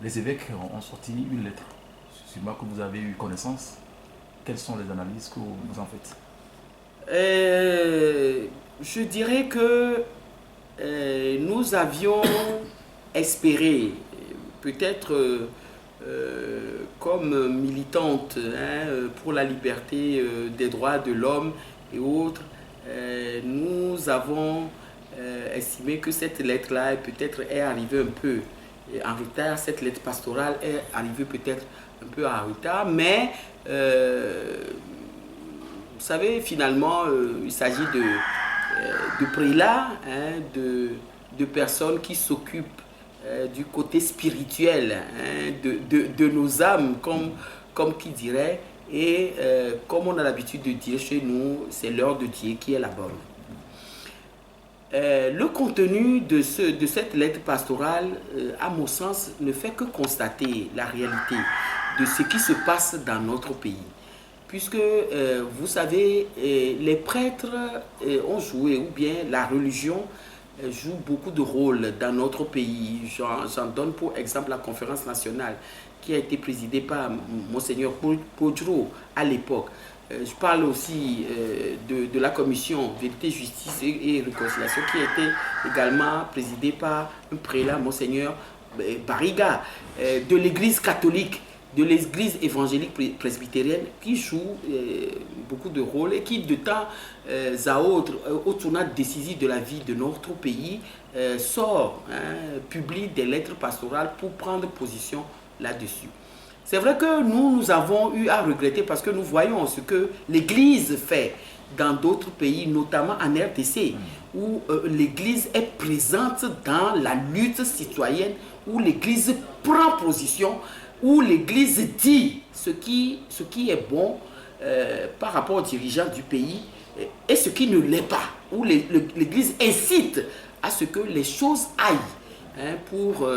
les évêques ont sorti une lettre. C'est moi que vous avez eu connaissance. Quelles sont les analyses que vous en faites? Je dirais que nous avions espéré, peut-être comme militante pour la liberté des droits de l'homme et autres, nous avons estimé que cette lettre-là peut-être est arrivée un peu en retard. Cette lettre pastorale est arrivée peut-être un peu en retard, mais vous savez, finalement, il s'agit de prélats, de personnes qui s'occupent du côté spirituel de nos âmes, comme qui dirait. Et comme on a l'habitude de dire chez nous, c'est l'heure de Dieu qui est la bonne. Le contenu de cette lettre pastorale, à mon sens, ne fait que constater la réalité de ce qui se passe dans notre pays. Puisque, vous savez, les prêtres ont joué, ou bien la religion joue beaucoup de rôles dans notre pays. J'en donne pour exemple la conférence nationale qui a été présidée par Monseigneur Podro à l'époque. Je parle aussi de la commission Vérité, Justice et Réconciliation qui a été également présidée par un prélat, Monseigneur Bariga, de l'Église catholique, de l'Église évangélique presbytérienne qui joue beaucoup de rôles et qui de temps à autre, au tournant décisif de la vie de notre pays, publie des lettres pastorales pour prendre position là-dessus. C'est vrai que nous avons eu à regretter parce que nous voyons ce que l'Église fait dans d'autres pays, notamment en RDC, où l'Église est présente dans la lutte citoyenne, où l'Église prend position, où l'Église dit ce qui est bon par rapport aux dirigeants du pays et ce qui ne l'est pas, où l'Église incite à ce que les choses aillent pour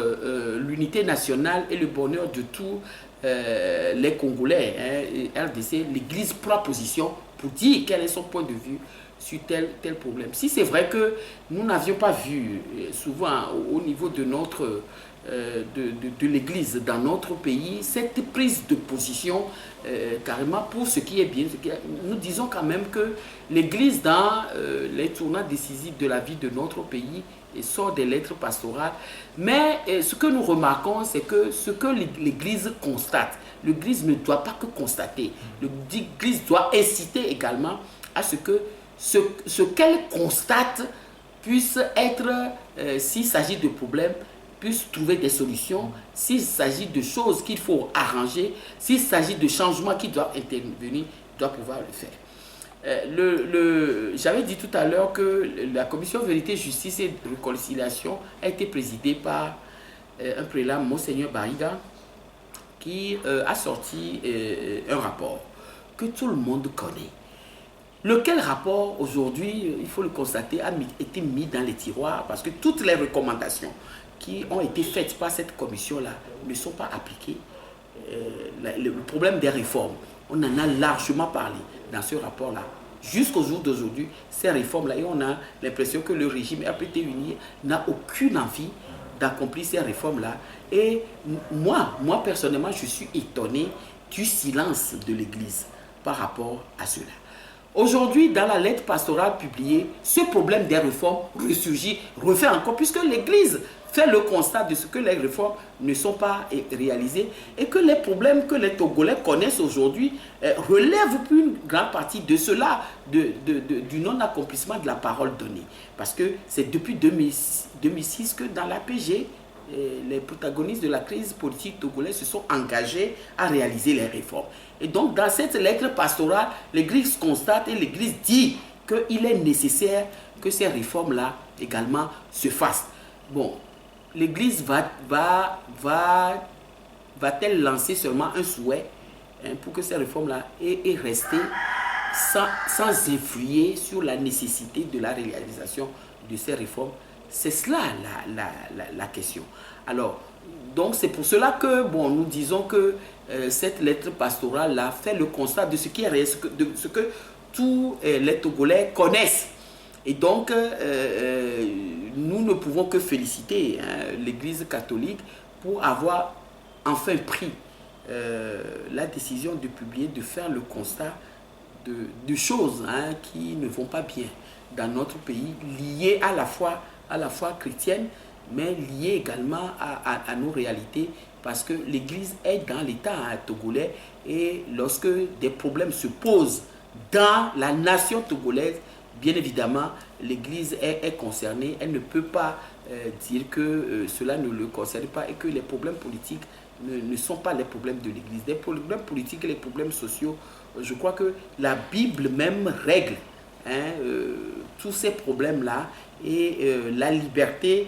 l'unité nationale et le bonheur de tous les Congolais. RDC, l'Église prend position pour dire quel est son point de vue sur tel problème. Si c'est vrai que nous n'avions pas vu souvent au niveau de notre de l'Église dans notre pays cette prise de position carrément pour ce qui est bien, nous disons quand même que l'Église dans les tournants décisifs de la vie de notre pays sort des lettres pastorales, mais ce que nous remarquons, c'est que ce que l'Église constate, l'Église ne doit pas que constater, l'Église doit inciter également à ce que ce qu'elle constate puisse être, s'il s'agit de problèmes, puisse trouver des solutions, s'il s'agit de choses qu'il faut arranger, s'il s'agit de changements qui doivent intervenir, doit pouvoir le faire. J'avais dit tout à l'heure que la commission Vérité, Justice et Réconciliation a été présidée par un prélat, Monseigneur Bariga, qui a sorti un rapport que tout le monde connaît. Lequel rapport, aujourd'hui, il faut le constater, a été mis dans les tiroirs parce que toutes les recommandations qui ont été faites par cette commission-là ne sont pas appliquées. Le problème des réformes, on en a largement parlé dans ce rapport-là. Jusqu'au jour d'aujourd'hui, ces réformes-là, et on a l'impression que le régime RPT uni n'a aucune envie d'accomplir ces réformes-là. Et moi personnellement, je suis étonné du silence de l'Église par rapport à cela. Aujourd'hui, dans la lettre pastorale publiée, ce problème des réformes ressurgit, refait encore, puisque l'Église fait le constat de ce que les réformes ne sont pas réalisées et que les problèmes que les Togolais connaissent aujourd'hui relèvent pour une grande partie de cela, du non-accomplissement de la parole donnée. Parce que c'est depuis 2006 que dans l'APG, les protagonistes de la crise politique togolaise se sont engagés à réaliser les réformes. Et donc, dans cette lettre pastorale, l'Église constate et l'Église dit qu'il est nécessaire que ces réformes-là également se fassent. Bon, l'Église va-t-elle lancer seulement un souhait pour que ces réformes-là aient resté sans influer sur la nécessité de la réalisation de ces réformes? C'est cela la question. Alors, donc c'est pour cela que nous disons que cette lettre pastorale-là fait le constat de ce qui est réel, de ce que tous les Togolais connaissent. Et donc, nous ne pouvons que féliciter l'Église catholique pour avoir enfin pris la décision de publier, de faire le constat de choses qui ne vont pas bien dans notre pays, liées à la foi chrétienne, mais liées également à nos réalités, parce que l'Église est dans l'État togolais, et lorsque des problèmes se posent dans la nation togolaise, bien évidemment, l'Église est concernée. Elle ne peut pas dire que cela ne le concerne pas et que les problèmes politiques ne sont pas les problèmes de l'Église. Les problèmes politiques et les problèmes sociaux, je crois que la Bible même règle tous ces problèmes-là, et la liberté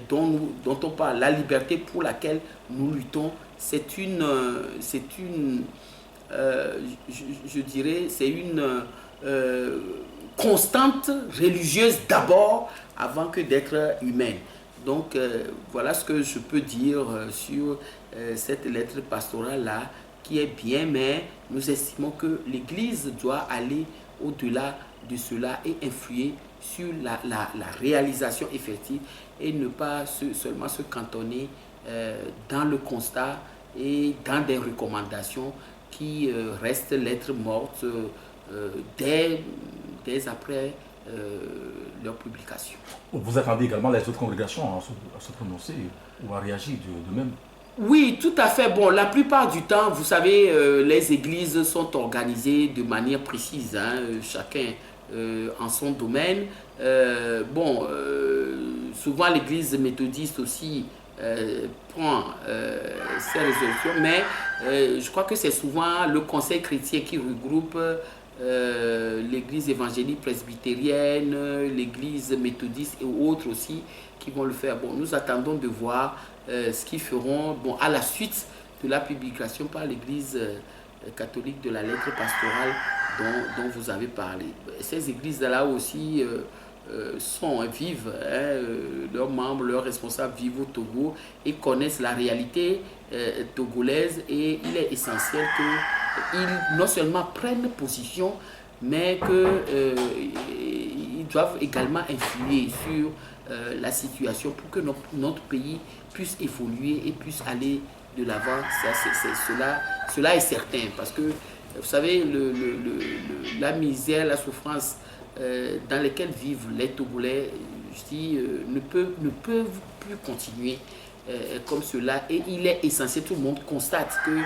dont on parle, la liberté pour laquelle nous luttons, c'est une constante religieuse d'abord, avant que d'être humaine. Donc voilà ce que je peux dire sur cette lettre pastorale-là, qui est bien, mais nous estimons que l'Église doit aller au-delà de cela et influer sur la réalisation effective, et ne pas seulement se cantonner dans le constat et dans des recommandations qui restent lettres mortes dès après leur publication. Vous attendez également les autres congrégations à se prononcer ou à réagir de même? Oui, tout à fait. Bon, la plupart du temps, vous savez, les églises sont organisées de manière précise, chacun en son domaine. Souvent l'église méthodiste aussi prend ses résolutions, mais je crois que c'est souvent le conseil chrétien qui regroupe l'église évangélique presbytérienne, l'église méthodiste et autres aussi qui vont le faire. Bon, nous attendons de voir ce qu'ils feront à la suite de la publication par l'église catholique de la lettre pastorale dont vous avez parlé. Ces églises-là aussi sont vives, leurs membres, leurs responsables vivent au Togo et connaissent la réalité togolaise, et il est essentiel qu'ils non seulement prennent position, mais qu'ils doivent également influer sur la situation pour que notre pays puisse évoluer et puisse aller de l'avant. Cela est certain, parce que vous savez, la misère, la souffrance dans lesquelles vivent les Togolais, je dis, ne peuvent plus continuer comme cela, et il est essentiel, tout le monde constate que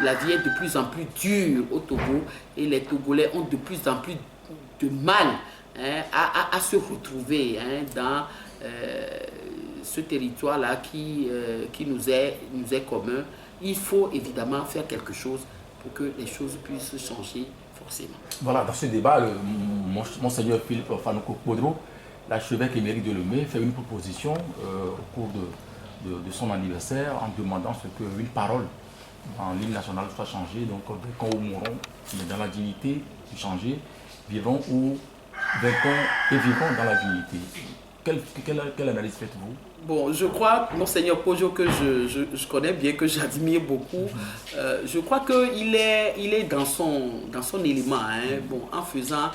la vie est de plus en plus dure au Togo, et les Togolais ont de plus en plus de mal à se retrouver dans ce territoire-là qui nous est commun. Il faut évidemment faire quelque chose pour que les choses puissent changer forcément. Voilà, dans ce débat, Monseigneur Philippe Fanouko Podro, l'archevêque émérite de Lomé, fait une proposition au cours de son anniversaire, en demandant qu'une parole en l'hymne national soit changée. Donc, quand nous mourrons, mais dans la dignité, changer, vivons ou vainquons et vivons dans la dignité. Quelle analyse faites-vous? Bon, je crois, Monseigneur Podro, que je connais bien, que j'admire beaucoup, je crois qu'il est dans son élément. En faisant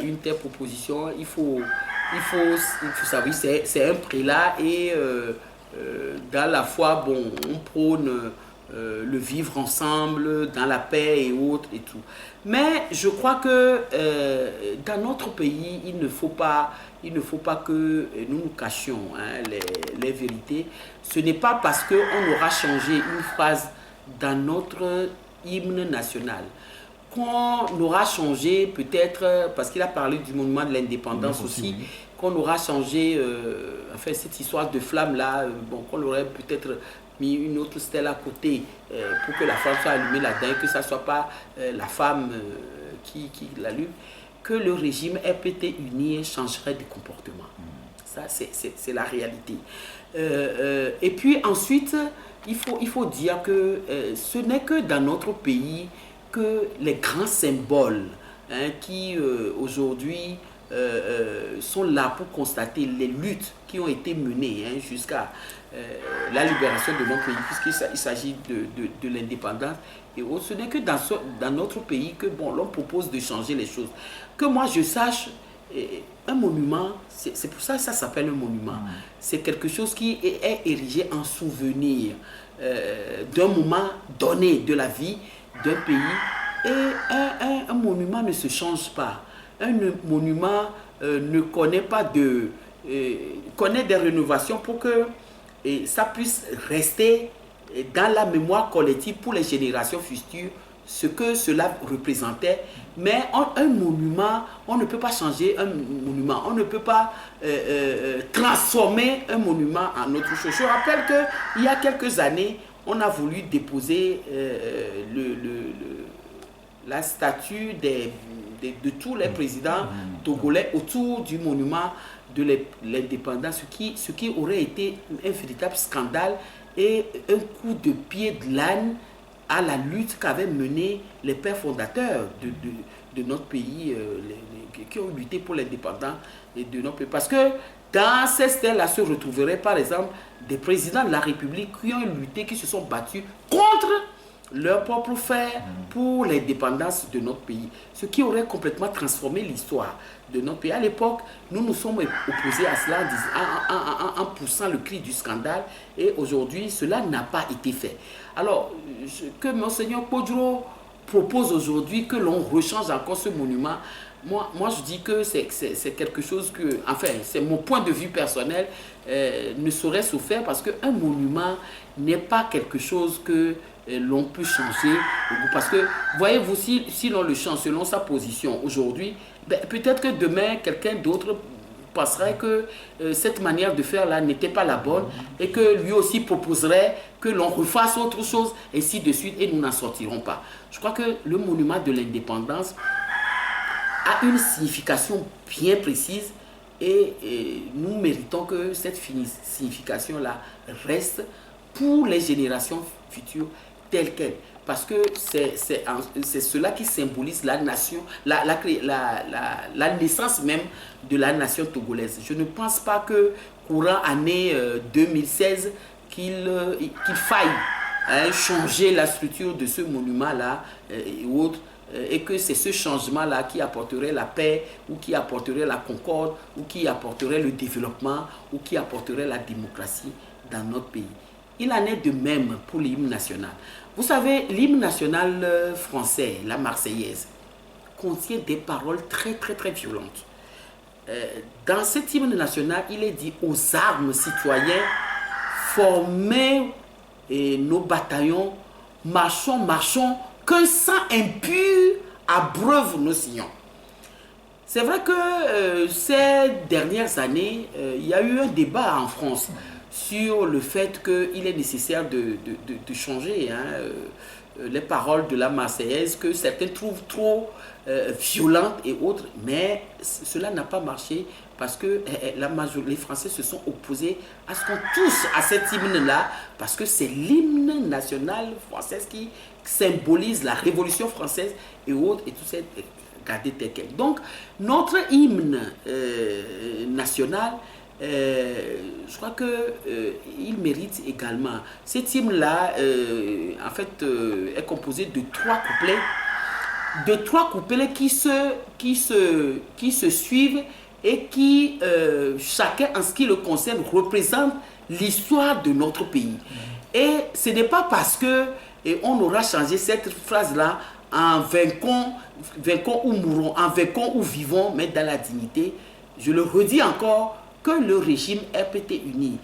une telle proposition, il faut savoir, c'est un prélat, et dans la foi, on prône le vivre ensemble, dans la paix et autres et tout. Mais je crois que dans notre pays, il ne faut pas que nous nous cachions les vérités. Ce n'est pas parce qu'on aura changé une phrase dans notre hymne national qu'on aura changé, peut-être, parce qu'il a parlé du monument de l'indépendance aussi, oui, qu'on aura changé cette histoire de flamme-là, qu'on aurait peut-être mis une autre stèle à côté pour que la flamme soit allumée là-dedans, et que ça ne soit pas la femme qui l'allume, que le régime RPT uni changerait de comportement. Ça, c'est la réalité. Et puis ensuite, il faut dire que ce n'est que dans notre pays que les grands symboles qui aujourd'hui sont là pour constater les luttes qui ont été menées jusqu'à la libération de notre pays, puisqu'il s'agit de l'indépendance. Et ce n'est que dans notre pays que l'on propose de changer les choses. Que moi je sache, un monument, c'est pour ça que ça s'appelle un monument. C'est quelque chose qui est érigé en souvenir d'un moment donné de la vie d'un pays. Et un monument ne se change pas. Un monument ne connaît pas connaît des rénovations pour que ça puisse rester dans la mémoire collective pour les générations futures ce que cela représentait. Mais un monument, on ne peut pas changer un monument, on ne peut pas transformer un monument en autre chose. Je rappelle qu'il y a quelques années, on a voulu déposer la statue de tous les présidents togolais autour du monument de l'indépendance, ce qui aurait été un véritable scandale et un coup de pied de l'âne à la lutte qu'avaient menée les pères fondateurs de notre pays, qui ont lutté pour l'indépendance de notre pays. Parce que dans ces stèles-là se retrouveraient par exemple des présidents de la République qui ont lutté, qui se sont battus contre leur propre frère pour l'indépendance de notre pays. Ce qui aurait complètement transformé l'histoire de notre pays. À l'époque, nous nous sommes opposés à cela en poussant le cri du scandale et aujourd'hui, cela n'a pas été fait. Alors, que Monseigneur Kodjo propose aujourd'hui que l'on rechange encore ce monument, moi je dis que c'est quelque chose que, enfin, c'est mon point de vue personnel, ne saurait se faire parce qu'un monument n'est pas quelque chose que l'on peut changer. Parce que, voyez-vous, si l'on le change selon sa position aujourd'hui, ben, peut-être que demain, quelqu'un d'autre penserait que cette manière de faire là n'était pas la bonne et que lui aussi proposerait que l'on refasse autre chose, ainsi de suite, et nous n'en sortirons pas. Je crois que le monument de l'indépendance a une signification bien précise et nous méritons que cette signification-là reste pour les générations futures telle qu'elle. Parce que c'est cela qui symbolise la nation, la naissance même de la nation togolaise. Je ne pense pas que courant année 2016 qu'il faille changer la structure de ce monument-là et autres, et que c'est ce changement-là qui apporterait la paix, ou qui apporterait la concorde, ou qui apporterait le développement, ou qui apporterait la démocratie dans notre pays. Il en est de même pour l'hymne national. Vous savez, l'hymne national français, la Marseillaise, contient des paroles très violentes. Dans cet hymne national, il est dit aux armes citoyens, formez nos bataillons, marchons, qu'un sang impur abreuve nos sillons. C'est vrai que ces dernières années, il y a eu un débat en France sur le fait qu'il est nécessaire de changer les paroles de la Marseillaise, que certains trouvent trop violentes et autres, mais cela n'a pas marché parce que les Français se sont opposés à ce qu'on touche à cet hymne-là, parce que c'est l'hymne national français qui symbolise la Révolution française et autres, et tout ça gardé tel quel. Donc, notre hymne national, je crois qu'il mérite également. Cet hymne-là, en fait, est composé de trois couplets qui se suivent et qui, chacun en ce qui le concerne, représente l'histoire de notre pays. Et ce n'est pas parce que on aura changé cette phrase-là en vainquons ou mourons, en vainquons ou vivons, mais dans la dignité. Je le redis encore, que le régime RPT uni,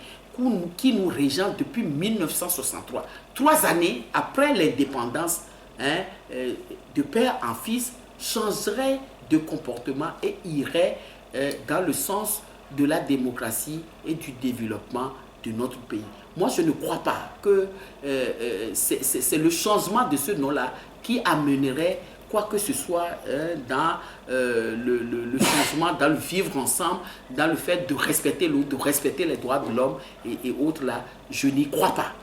qui nous régente depuis 1963, 3 années après l'indépendance, de père en fils, changerait de comportement et irait dans le sens de la démocratie et du développement de notre pays. Moi, je ne crois pas que c'est le changement de ce nom-là qui amènerait quoi que ce soit dans le changement, dans le vivre ensemble, dans le fait de respecter l'autre, de respecter les droits de l'homme et autres là. Je n'y crois pas.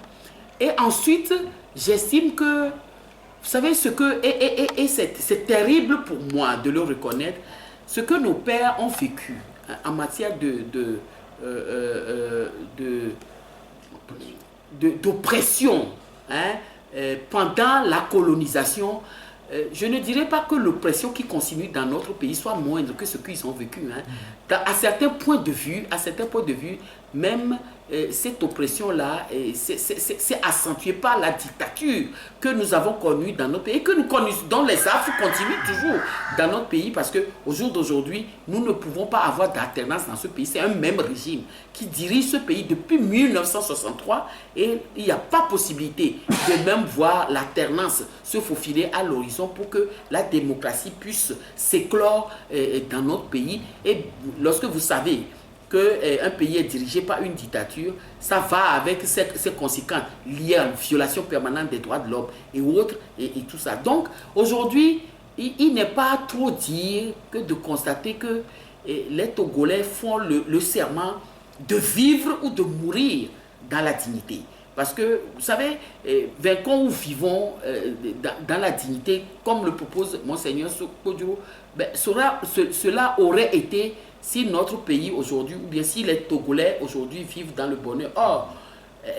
Et ensuite, j'estime que, vous savez, c'est terrible pour moi de le reconnaître, ce que nos pères ont vécu en matière d'oppression pendant la colonisation. Je ne dirais pas que l'oppression qui continue dans notre pays soit moindre que ce qu'ils ont vécu. À certains points de vue, même cette oppression-là, c'est accentué par la dictature que nous avons connue dans notre pays et que nous connaissons, dont les affres continuent toujours dans notre pays parce qu'au jour d'aujourd'hui, nous ne pouvons pas avoir d'alternance dans ce pays. C'est un même régime qui dirige ce pays depuis 1963 et il n'y a pas possibilité de même voir l'alternance se faufiler à l'horizon pour que la démocratie puisse s'éclore dans notre pays. Et lorsque vous savez qu'un pays est dirigé par une dictature, ça va avec ses conséquences liées à une violation permanente des droits de l'homme et autres, et tout ça. Donc, aujourd'hui, il n'est pas trop dire que de constater que les Togolais font le serment de vivre ou de mourir dans la dignité. Parce que, vous savez, vainquons ou vivons dans la dignité, comme le propose Monseigneur Kodjo, ben, cela aurait été si notre pays aujourd'hui, ou bien si les Togolais aujourd'hui vivent dans le bonheur. Or,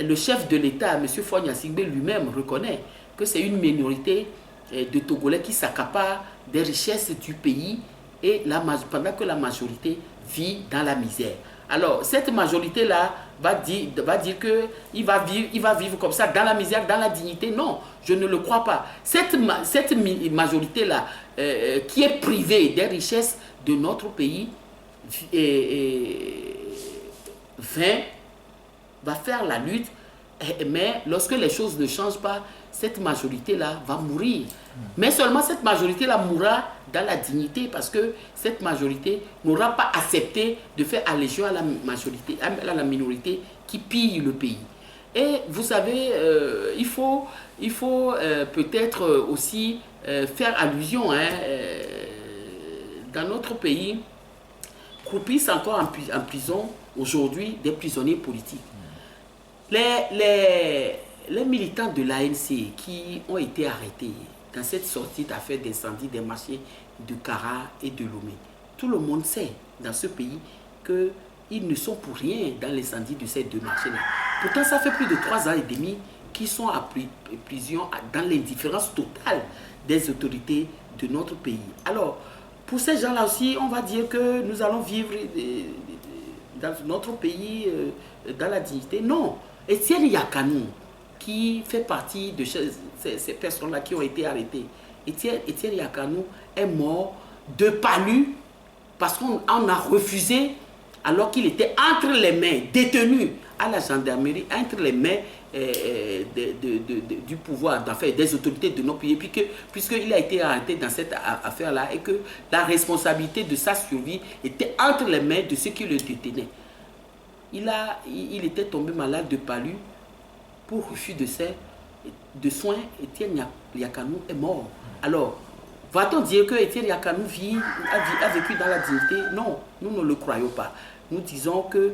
le chef de l'État, M. Faure Gnassingbé lui-même reconnaît que c'est une minorité de Togolais qui s'accaparent des richesses du pays et pendant que la majorité vit dans la misère. Alors, cette majorité-là va dire qu'il va vivre comme ça, dans la misère, dans la dignité. Non, je ne le crois pas. Cette majorité-là, qui est privée des richesses de notre pays, va faire la lutte, mais lorsque les choses ne changent pas, cette majorité-là va mourir. Mais seulement cette majorité-là mourra dans la dignité parce que cette majorité n'aura pas accepté de faire allégeance à la minorité qui pille le pays. Et vous savez, il faut peut-être aussi faire allusion, dans notre pays, croupissent encore en prison aujourd'hui des prisonniers politiques. Les militants de l'ANC qui ont été arrêtés dans cette sortie d'affaires d'incendie des marchés de Kara et de Lomé, tout le monde sait dans ce pays qu'ils ne sont pour rien dans l'incendie de ces deux marchés-là. Pourtant, ça fait plus de 3 ans et demi qu'ils sont à prison dans l'indifférence totale des autorités de notre pays. Alors, pour ces gens-là aussi, on va dire que nous allons vivre dans notre pays dans la dignité. Non. Etienne Yakanou, qui fait partie de ces personnes-là qui ont été arrêtées, Etienne Yakanou est mort de palu parce qu'on a refusé, alors qu'il était entre les mains, détenu à la gendarmerie, entre les mains du pouvoir, des autorités de nos pays, puisqu'il a été arrêté dans cette affaire-là et que la responsabilité de sa survie était entre les mains de ceux qui le détenaient. Il était tombé malade de palu. Pour refus de soins, Etienne Yakanou est mort. Alors, va-t-on dire que Etienne Yakanou a vécu dans la dignité? Non, nous ne le croyons pas. Nous disons que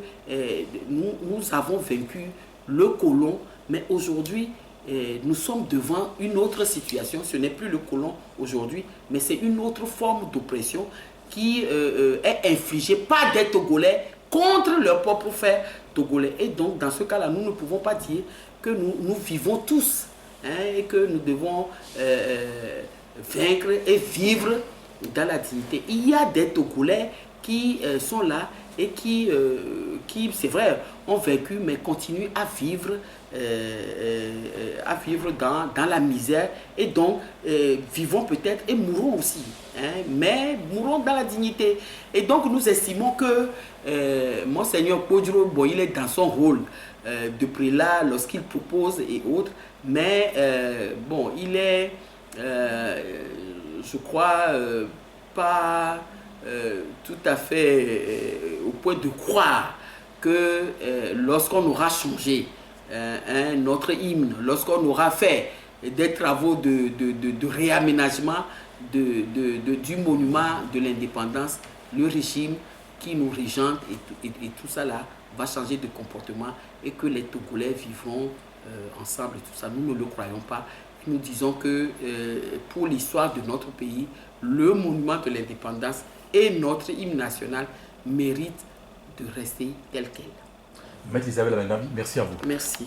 nous avons vaincu le colon, mais aujourd'hui, nous sommes devant une autre situation. Ce n'est plus le colon aujourd'hui, mais c'est une autre forme d'oppression qui est infligée par des Togolais contre leur propre frère togolais. Et donc, dans ce cas-là, nous ne pouvons pas dire que nous vivons tous, et que nous devons vaincre et vivre dans la dignité. Il y a des Togolais qui sont là et qui c'est vrai, ont vaincu, mais continuent à vivre dans la misère. Et donc, vivons peut-être et mourrons aussi, mais mourrons dans la dignité. Et donc, nous estimons que Monseigneur Kodjo, bon, il est dans son rôle de prélat lorsqu'il propose et autres, mais bon, il est, je crois, pas tout à fait au point de croire que lorsqu'on aura changé notre hymne, lorsqu'on aura fait des travaux de réaménagement du monument de l'indépendance, le régime qui nous régente et tout ça là va changer de comportement et que les Togolais vivront ensemble et tout ça. Nous ne le croyons pas. Nous disons que pour l'histoire de notre pays, le monument de l'indépendance et notre hymne national méritent de rester tel quel. Maître Isabelle Abendabi, merci à vous. Merci.